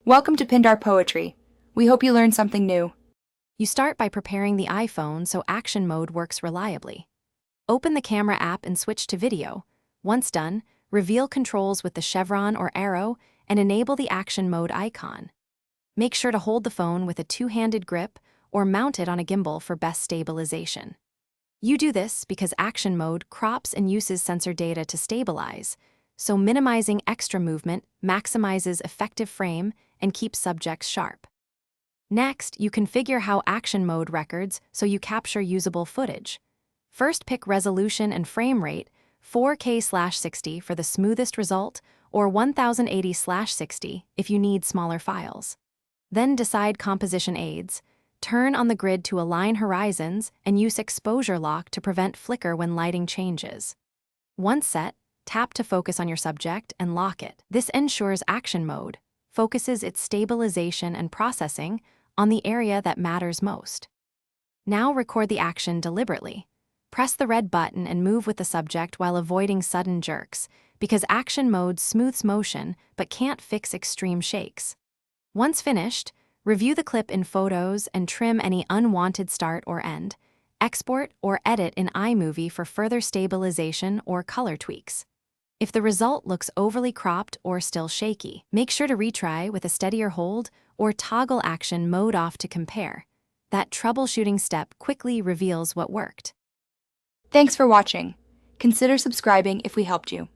Welcome to Pindar Poetry. We hope you learned something new. You start by preparing the iPhone so action mode works reliably. Open the camera app and switch to video. Once done, reveal controls with the chevron or arrow and enable the action mode icon. Make sure to hold the phone with a two-handed grip or mount it on a gimbal for best stabilization. You do this because action mode crops and uses sensor data to stabilize, so minimizing extra movement maximizes effective frame and keeps subjects sharp. Next, you configure how action mode records so you capture usable footage. First, pick resolution and frame rate, 4K/60 for the smoothest result, or 1080/60 if you need smaller files. Then decide composition aids. Turn on the grid to align horizons and use exposure lock to prevent flicker when lighting changes. Once set, tap to focus on your subject and lock it. This ensures action mode focuses its stabilization and processing on the area that matters most. Now record the action deliberately. Press the red button and move with the subject while avoiding sudden jerks, because action mode smooths motion but can't fix extreme shakes. Once finished, review the clip in Photos and trim any unwanted start or end. Export or edit in iMovie for further stabilization or color tweaks. If the result looks overly cropped or still shaky, make sure to retry with a steadier hold or toggle action mode off to compare. That troubleshooting step quickly reveals what worked. Thanks for watching. Consider subscribing if we helped you.